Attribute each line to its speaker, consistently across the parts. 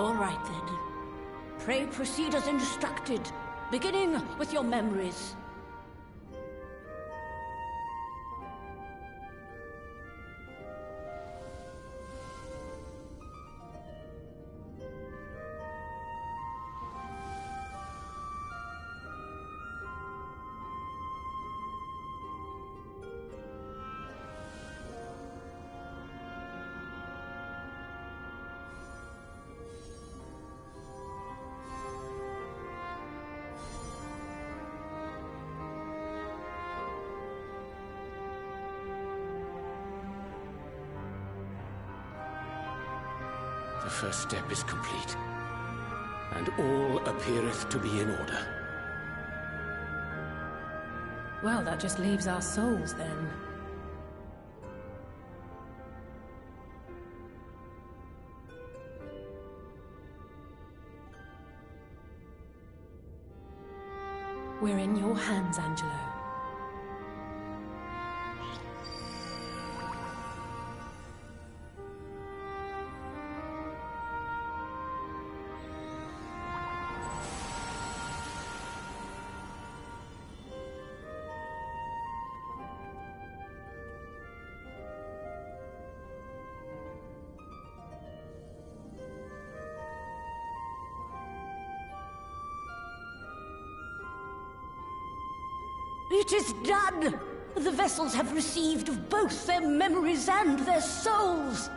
Speaker 1: All right, then. Pray proceed as instructed, beginning with your memories.
Speaker 2: The first step is complete, and all appeareth to be in order.
Speaker 3: Well, that just leaves our souls, then. We're in your hands, Angelo.
Speaker 1: It is done! The vessels have received both their memories and their souls!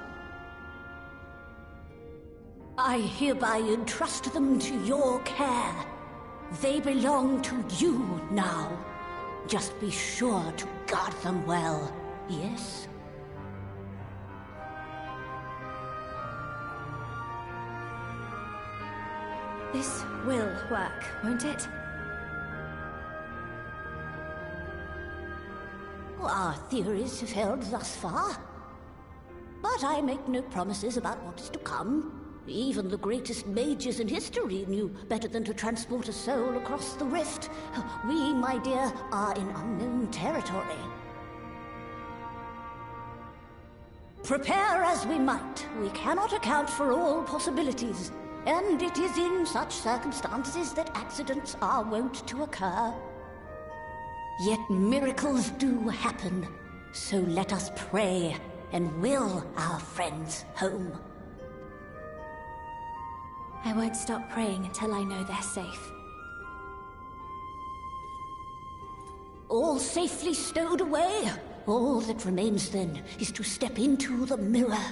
Speaker 1: I hereby entrust them to your care. They belong to you now. Just be sure to guard them well, yes?
Speaker 4: This will work, won't it?
Speaker 1: Our theories have held thus far. But I make no promises about what is to come. Even the greatest mages in history knew better than to transport a soul across the rift. We, my dear, are in unknown territory. Prepare as we might, we cannot account for all possibilities. And it is in such circumstances that accidents are wont to occur. Yet miracles do happen, so let us pray and will our friends home.
Speaker 4: I won't stop praying until I know they're safe.
Speaker 1: All safely stowed away? All that remains then is to step into the mirror.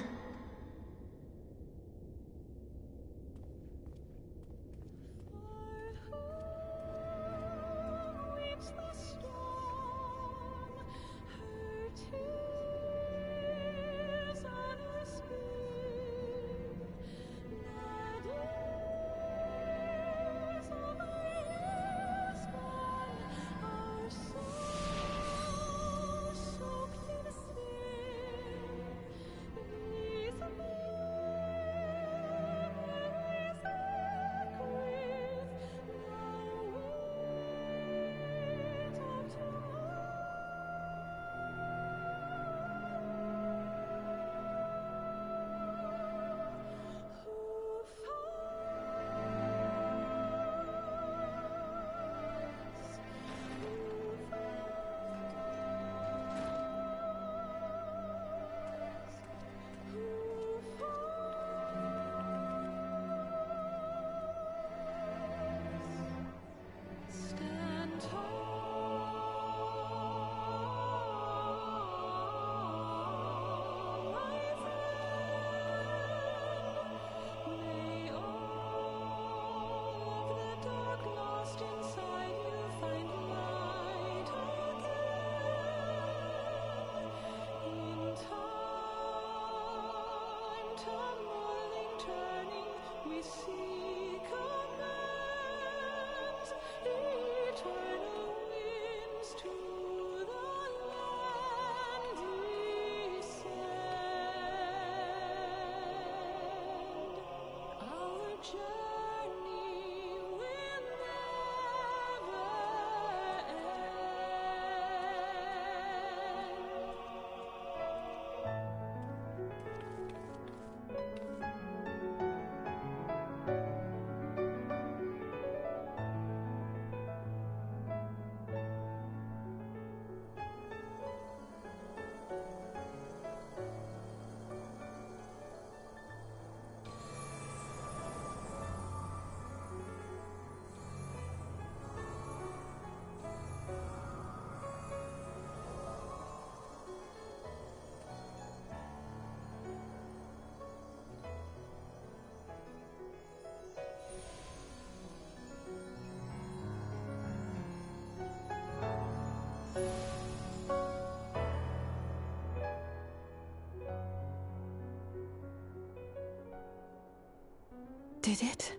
Speaker 3: did it?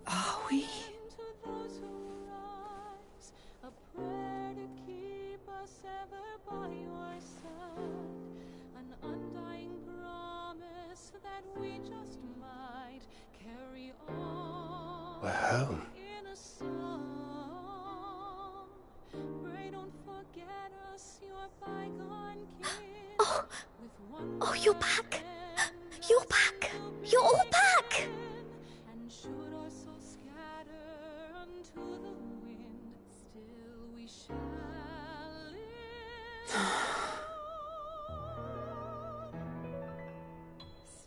Speaker 3: Are we?
Speaker 2: We're home.
Speaker 4: Oh, oh, you're back. You're back. You're all back.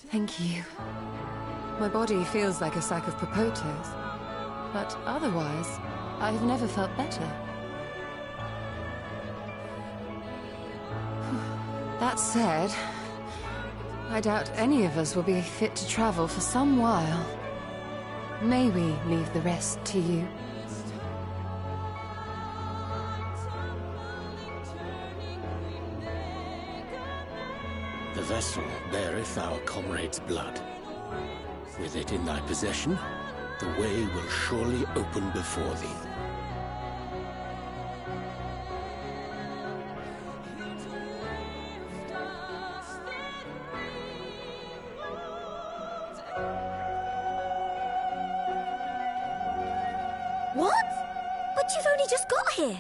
Speaker 3: Thank you. My body feels like a sack of potatoes, but otherwise, I've never felt better. That said, I doubt any of us will be fit to travel for some while. May we leave the rest to you?
Speaker 2: The vessel beareth our comrade's blood. With it in thy possession, the way will surely open before thee.
Speaker 4: What? But you've only just got here.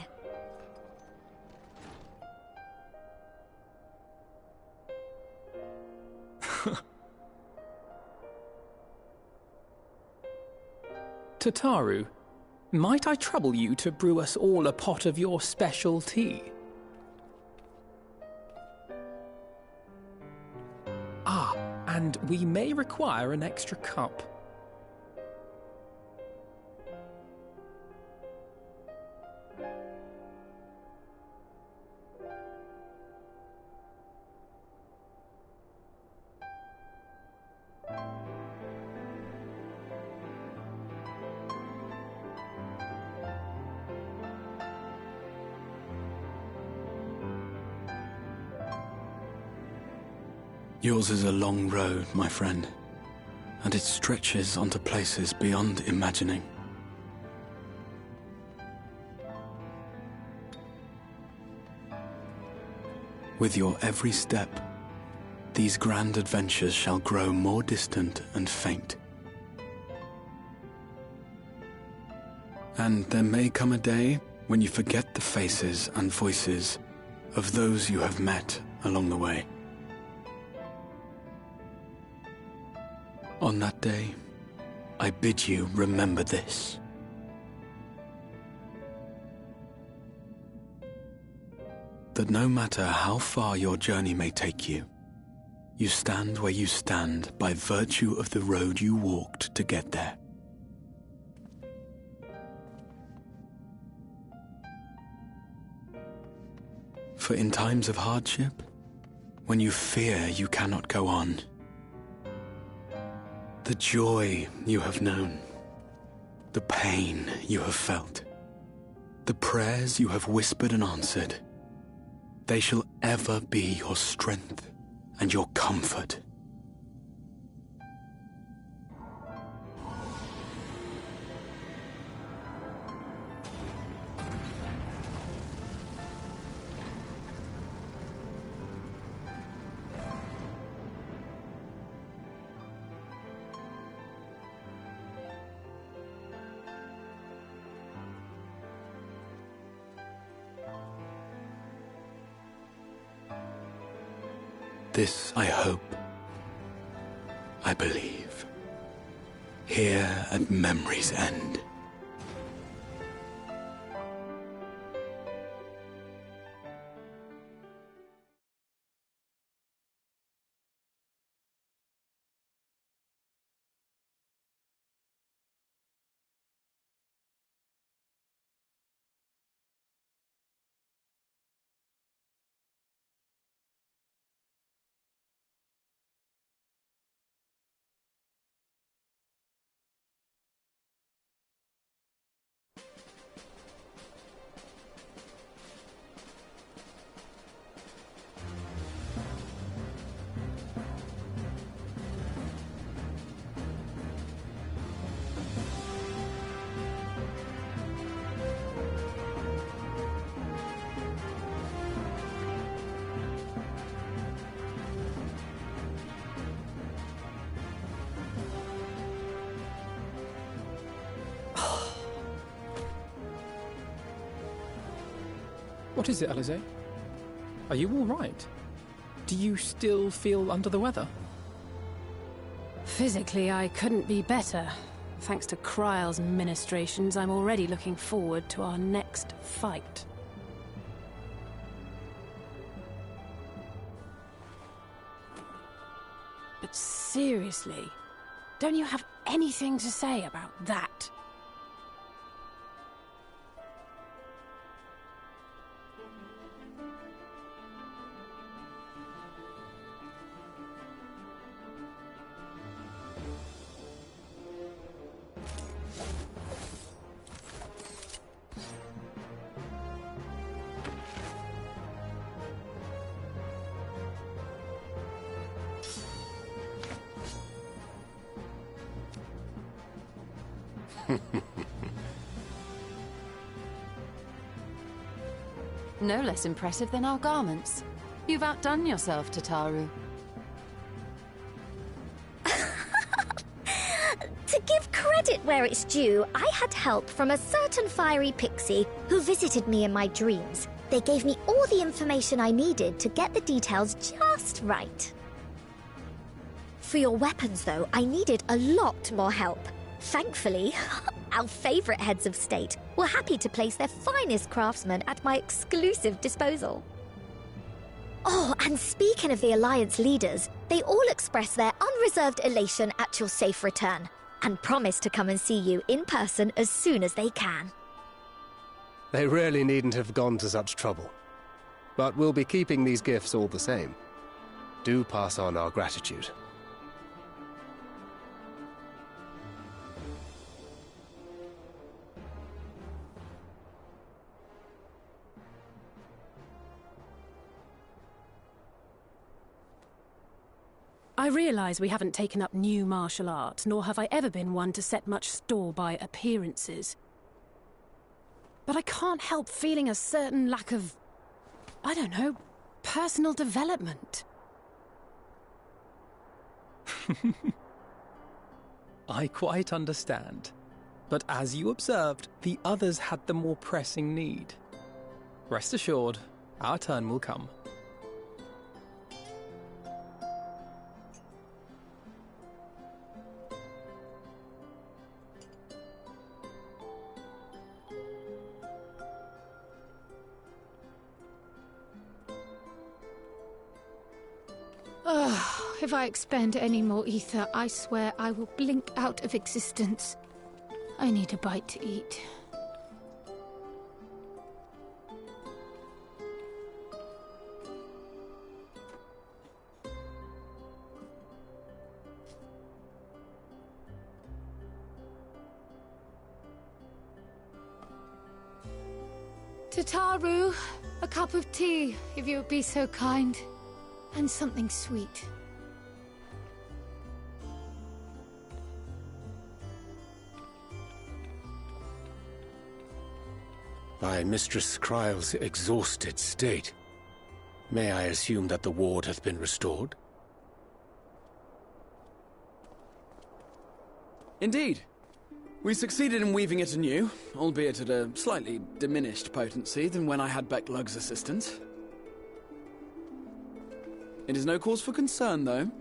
Speaker 5: Tataru, might I trouble you to brew us all a pot of your special tea? Ah, and we may require an extra cup.
Speaker 6: Yours is a long road, my friend, and it stretches onto places beyond imagining. With your every step, these grand adventures shall grow more distant and faint. And there may come a day when you forget the faces and voices of those you have met along the way. On that day, I bid you remember this. That no matter how far your journey may take you, you stand where you stand by virtue of the road you walked to get there. For in times of hardship, when you fear you cannot go on, the joy you have known, the pain you have felt, the prayers you have whispered and answered, they shall ever be your strength and your comfort. This I hope, I believe, here at memory's end.
Speaker 5: What is it, Alize? Are you all right? Do you still feel under the weather?
Speaker 7: Physically, I couldn't be better. Thanks to Kryle's ministrations, I'm already looking forward to our next fight. But seriously, don't you have anything to say about that?
Speaker 3: No less impressive than our garments. You've outdone yourself, Tataru.
Speaker 8: To give credit where it's due, I had help from a certain fiery pixie who visited me in my dreams. They gave me all the information I needed to get the details just right. For your weapons, though, I needed a lot more help. Thankfully, our favorite heads of state were happy to place their finest craftsmen at my exclusive disposal. Oh, and speaking of the Alliance leaders, they all expressed their unreserved elation at your safe return, and promise to come and see you in person as soon as they can.
Speaker 9: They really needn't have gone to such trouble. But we'll be keeping these gifts all the same. Do pass on our gratitude.
Speaker 7: I realise we haven't taken up new martial arts, nor have I ever been one to set much store by appearances. But I can't help feeling a certain lack of, I don't know, personal development.
Speaker 5: I quite understand. But as you observed, the others had the more pressing need. Rest assured, our turn will come.
Speaker 1: If I expend any more ether, I swear I will blink out of existence. I need a bite to eat. Tataru, a cup of tea, if you would be so kind. And something sweet.
Speaker 2: By Mistress Kryle's exhausted state, may I assume that the ward hath been restored?
Speaker 10: Indeed. We succeeded in weaving it anew, albeit at a slightly diminished potency than when I had Becklug's assistance. It is no cause for concern, though.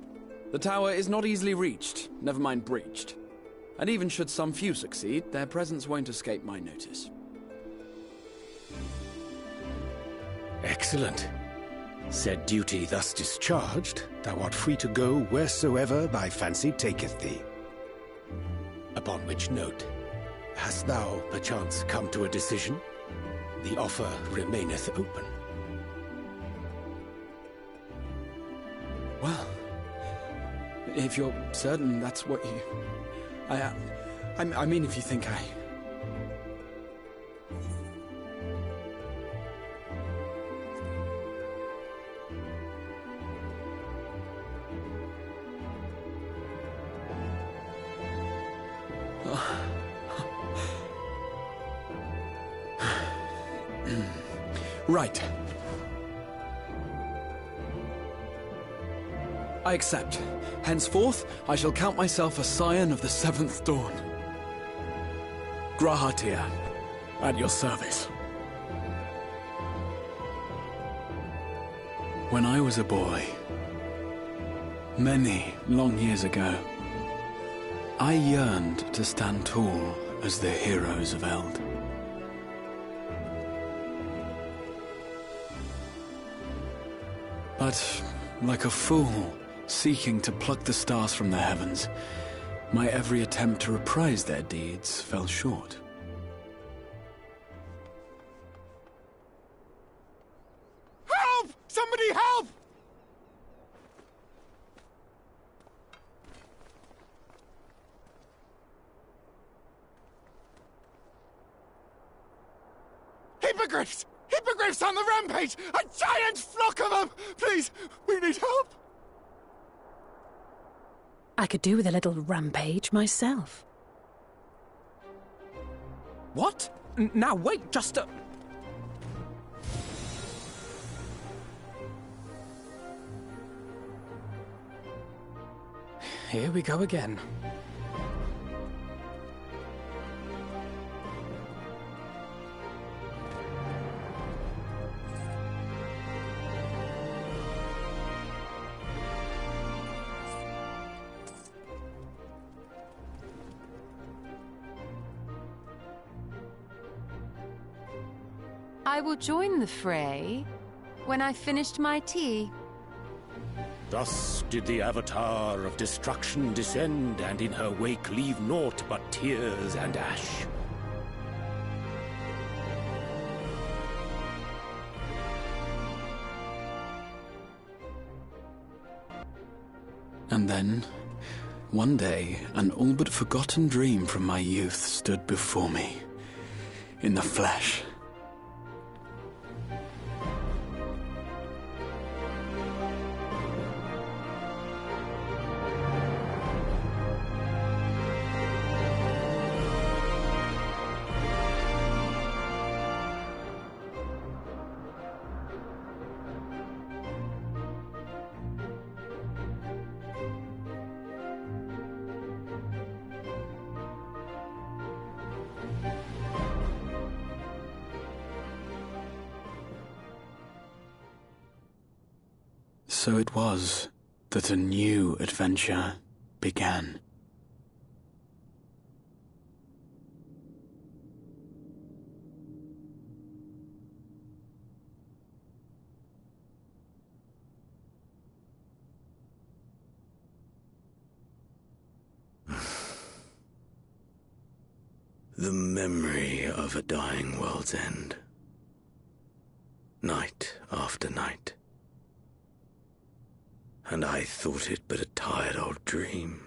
Speaker 10: The tower is not easily reached, never mind breached. And even should some few succeed, their presence won't escape my notice.
Speaker 2: Excellent. Said duty thus discharged, thou art free to go wheresoever thy fancy taketh thee. Upon which note, hast thou perchance come to a decision? The offer remaineth open.
Speaker 10: Well, if you're certain that's what you... I mean, if you think I... Right. I accept. Henceforth, I shall count myself a scion of the Seventh Dawn. Grahatir, at your service.
Speaker 6: When I was a boy, many long years ago, I yearned to stand tall as the heroes of Eld. But, like a fool seeking to pluck the stars from the heavens, my every attempt to reprise their deeds fell short.
Speaker 11: Help! Somebody help! Hippogriffs! Hippogriffs on the rampage! A giant flock of them! Please, we need help!
Speaker 7: I could do with a little rampage myself.
Speaker 5: What? Now wait, just a... Here we go again.
Speaker 3: I will join the fray when I've finished my tea.
Speaker 2: Thus did the Avatar of Destruction descend, and in her wake leave naught but tears and ash.
Speaker 6: And then, one day, an all but forgotten dream from my youth stood before me, in the flesh. So it was that a new adventure began.
Speaker 2: The memory of a dying world's end. Night after night. And I thought it but a tired old dream.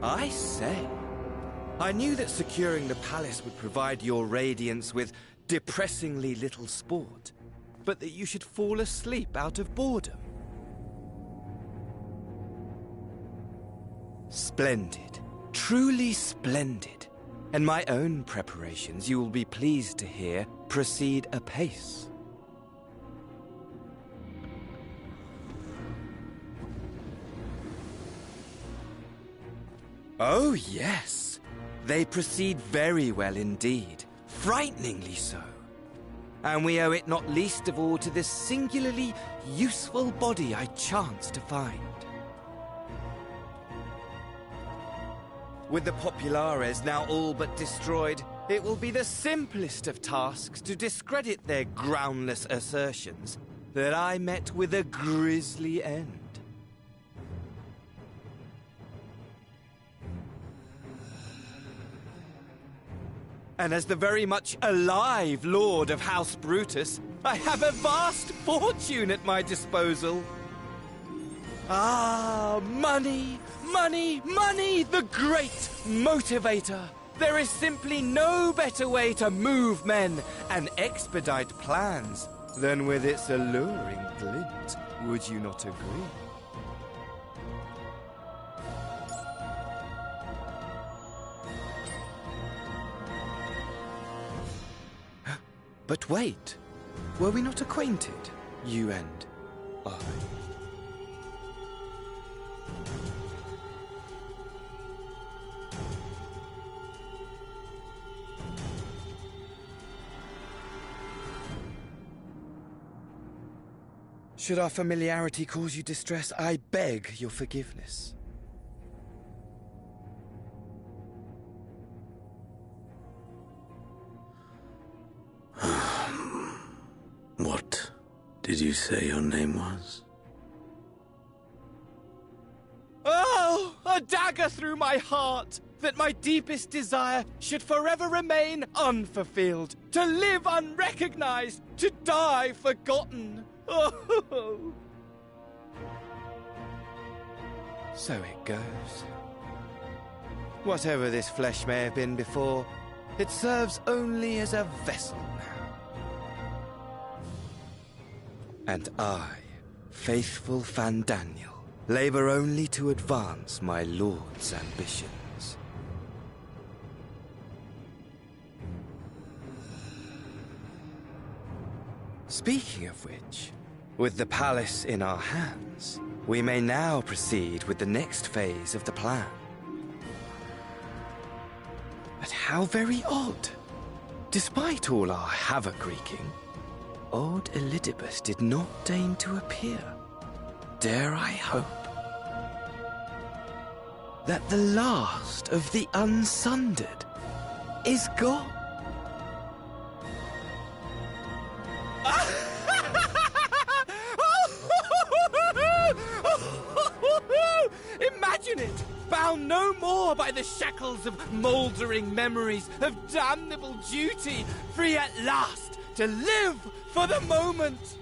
Speaker 11: I say, I knew that securing the palace would provide your radiance with depressingly little sport, but that you should fall asleep out of boredom. Splendid. Truly splendid. And my own preparations, you will be pleased to hear, proceed apace. Oh, yes. They proceed very well indeed. Frighteningly so. And we owe it not least of all to this singularly useful body I chanced to find. With the Populares now all but destroyed, it will be the simplest of tasks to discredit their groundless assertions that I met with a grisly end. And as the very much alive Lord of House Brutus, I have a vast fortune at my disposal. Ah, money, money, money, the great motivator. There is simply no better way to move men and expedite plans than with its alluring glint. Would you not agree? But wait, were we not acquainted, you and I? Should our familiarity cause you distress, I beg your forgiveness.
Speaker 6: What did you say your name was?
Speaker 11: Oh, a dagger through my heart! That my deepest desire should forever remain unfulfilled, to live unrecognized, to die forgotten. Oh. So it goes. Whatever this flesh may have been before, it serves only as a vessel now. And I, faithful Fandaniel, labor only to advance my lord's ambitions. Speaking of which, with the palace in our hands, we may now proceed with the next phase of the plan. But how very odd! Despite all our havoc-wreaking, old Elidibus did not deign to appear. Dare I hope that the last of the Unsundered is gone? Imagine it! Bound no more by the shackles of mouldering memories of damnable duty, free at last to live for the moment!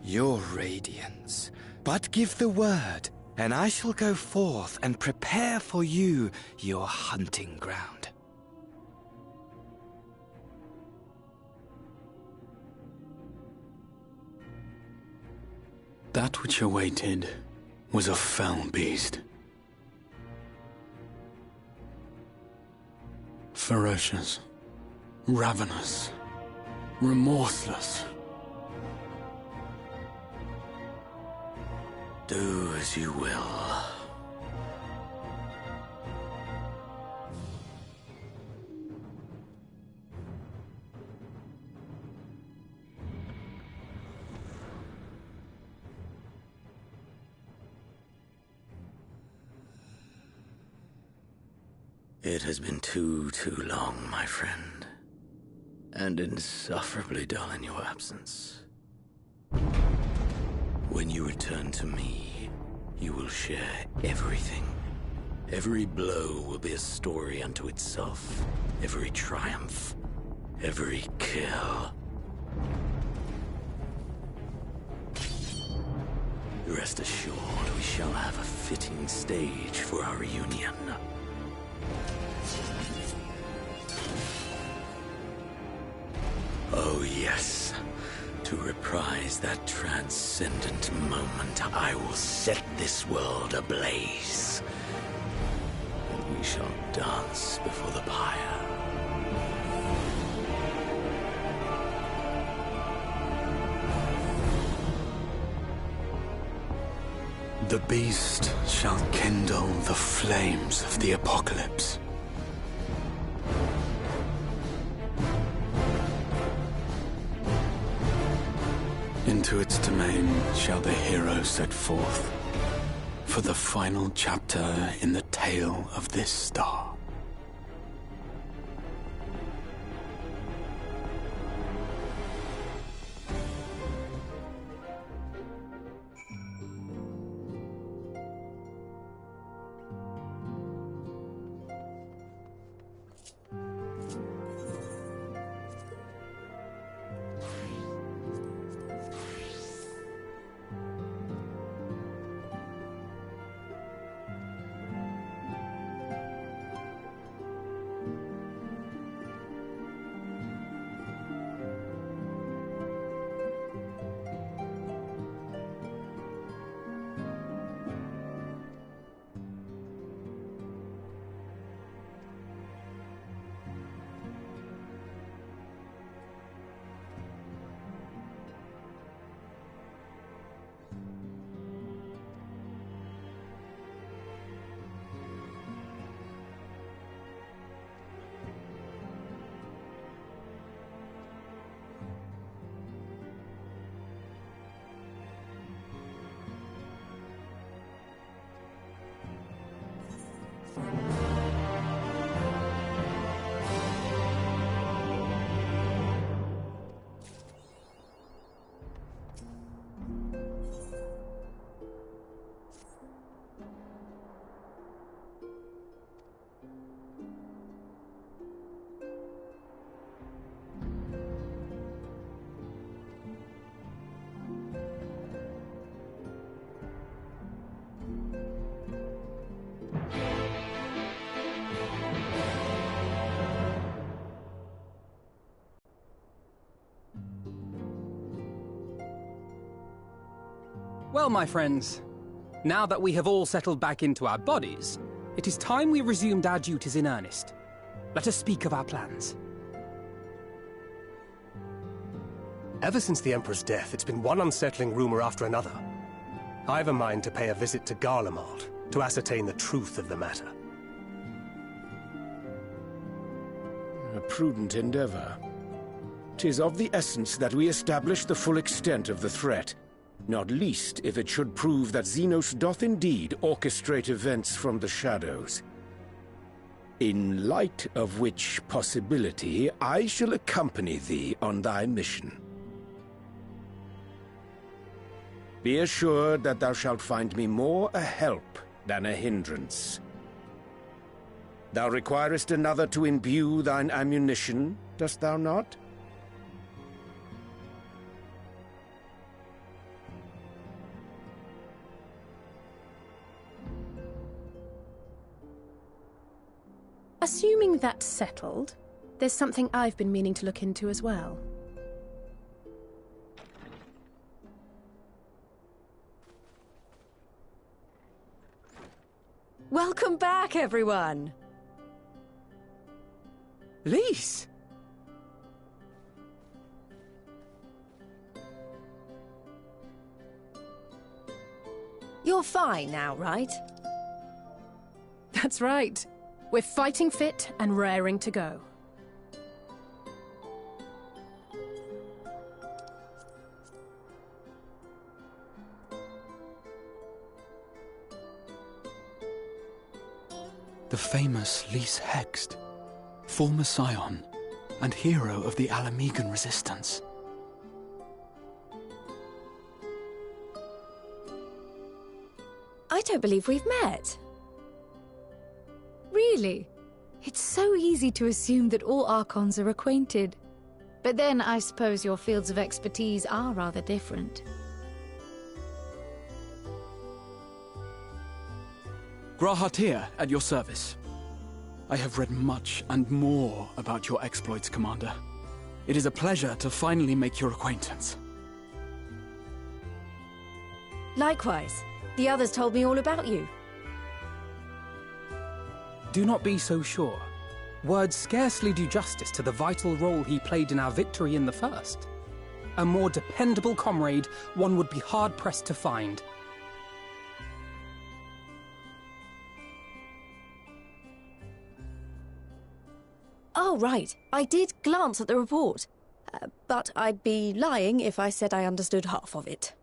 Speaker 11: Your radiance. But give the word, and I shall go forth and prepare for you your hunting ground.
Speaker 6: That which awaited was a fell beast. Ferocious, ravenous, remorseless. Do as you will. It has been too long, my friend, and insufferably dull in your absence. When you return to me, you will share everything. Every blow will be a story unto itself. Every triumph, every kill. Rest assured, we shall have a fitting stage for our reunion. Oh yes. To reprise that transcendent moment, I will set this world ablaze. And we shall dance before the pyre. The beast shall kindle the flames of the apocalypse. Into its domain shall the hero set forth for the final chapter in the tale of this star.
Speaker 5: Well, my friends, now that we have all settled back into our bodies, it is time we resumed our duties in earnest. Let us speak of our plans.
Speaker 9: Ever since the Emperor's death, it's been one unsettling rumor after another. I've a mind to pay a visit to Garlemald to ascertain the truth of the matter.
Speaker 2: A prudent endeavor. 'Tis of the essence that we establish the full extent of the threat, not least if it should prove that Xenos doth indeed orchestrate events from the shadows. In light of which possibility, I shall accompany thee on thy mission. Be assured that thou shalt find me more a help than a hindrance. Thou requirest another to imbue thine ammunition, dost thou not?
Speaker 7: Assuming that's settled, there's something I've been meaning to look into as well.
Speaker 12: Welcome back, everyone!
Speaker 11: Lise!
Speaker 12: You're fine now, right?
Speaker 7: That's right. We're fighting fit and raring to go.
Speaker 6: The famous Lise Hext, former scion and hero of the Alamegan resistance.
Speaker 12: I don't believe we've met.
Speaker 13: Really? It's so easy to assume that all Archons are acquainted. But then I suppose your fields of expertise are rather different.
Speaker 6: Grahatir, at your service. I have read much and more about your exploits, Commander. It is a pleasure to finally make your acquaintance.
Speaker 12: Likewise. The others told me all about you.
Speaker 5: Do not be so sure. Words scarcely do justice to the vital role he played in our victory in the first. A more dependable comrade one would be hard-pressed to find.
Speaker 12: Oh, right. I did glance at the report. But I'd be lying if I said I understood half of it.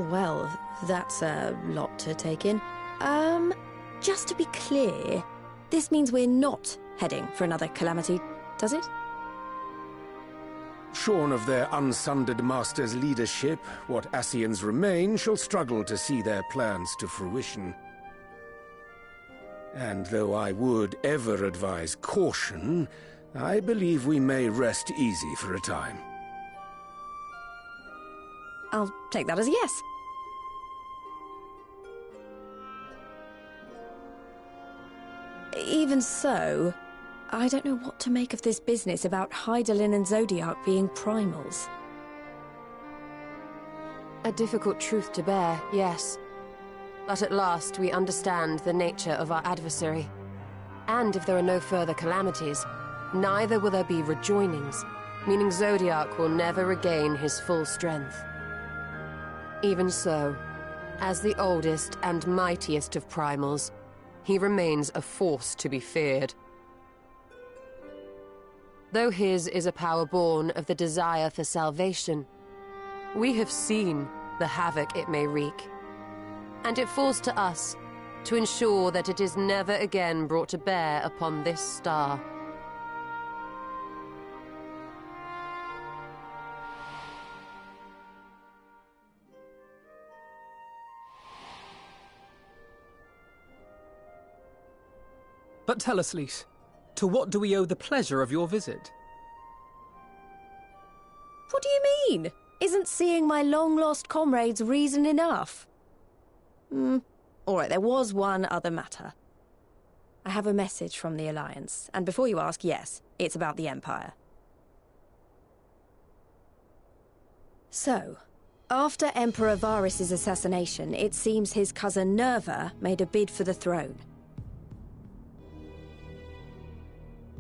Speaker 12: Well, that's a lot to take in. Just to be clear, this means we're not heading for another calamity, does it?
Speaker 2: Shorn of their unsundered master's leadership, what Ascians remain shall struggle to see their plans to fruition. And though I would ever advise caution, I believe we may rest easy for a time.
Speaker 12: I'll take that as a yes. Even so, I don't know what to make of this business about Hydaelyn and Zodiac being primals.
Speaker 3: A difficult truth to bear, yes. But at last we understand the nature of our adversary. And if there are no further calamities, neither will there be rejoinings, meaning Zodiac will never regain his full strength. Even so, as the oldest and mightiest of primals, he remains a force to be feared. Though his is a power born of the desire for salvation, we have seen the havoc it may wreak, and it falls to us to ensure that it is never again brought to bear upon this star.
Speaker 5: But tell us, Lise, to what do we owe the pleasure of your visit?
Speaker 12: What do you mean? Isn't seeing my long-lost comrades reason enough? Alright, there was one other matter. I have a message from the Alliance, and before you ask, yes, it's about the Empire. So, after Emperor Varys' assassination, it seems his cousin Nerva made a bid for the throne.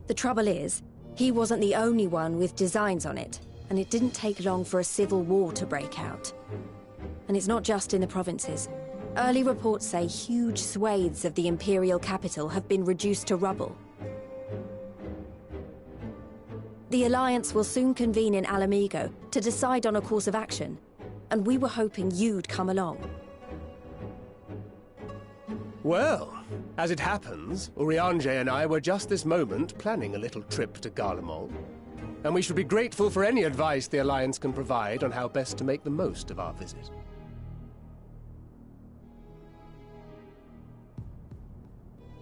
Speaker 12: The trouble is, he wasn't the only one with designs on it, and it didn't take long for a civil war to break out. And it's not just in the provinces. Early reports say huge swathes of the Imperial capital have been reduced to rubble. The Alliance will soon convene in Alamigo to decide on a course of action, and we were hoping you'd come along.
Speaker 9: Well, as it happens, Urianger and I were just this moment planning a little trip to Garlemald, and we should be grateful for any advice the Alliance can provide on how best to make the most of our visit.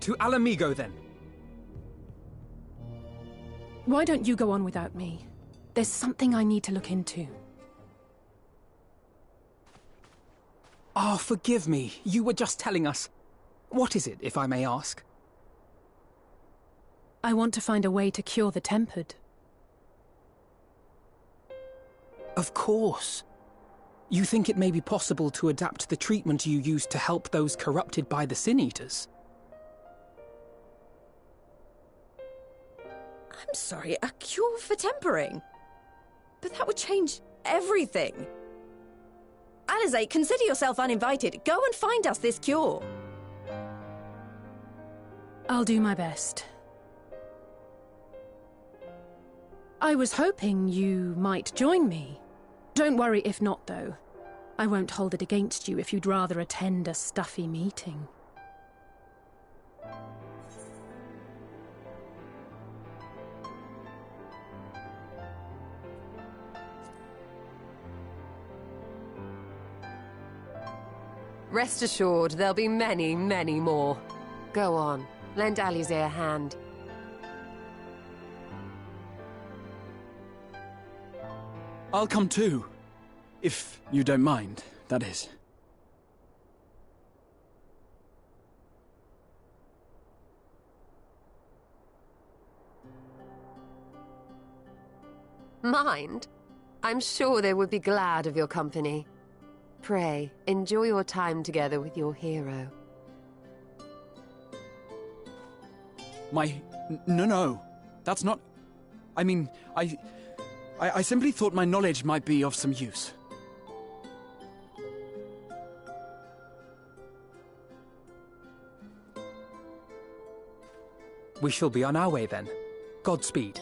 Speaker 5: To Alamigo, then.
Speaker 7: Why don't you go on without me? There's something I need to look into.
Speaker 5: Oh, forgive me. You were just telling us. What is it, if I may ask?
Speaker 7: I want to find a way to cure the Tempered.
Speaker 5: Of course. You think it may be possible to adapt the treatment you use to help those corrupted by the Sin Eaters?
Speaker 12: I'm sorry, a cure for tempering? But that would change everything. Alizé, consider yourself uninvited. Go and find us this cure.
Speaker 7: I'll do my best. I was hoping you might join me. Don't worry if not, though. I won't hold it against you if you'd rather attend a stuffy meeting.
Speaker 3: Rest assured, there'll be many, many more. Go on, lend Alizé a hand.
Speaker 10: I'll come too. If you don't mind, that is.
Speaker 3: Mind? I'm sure they would be glad of your company. Pray, enjoy your time together with your hero.
Speaker 10: No. That's not... I mean, I simply thought my knowledge might be of some use.
Speaker 5: We shall be on our way then. Godspeed.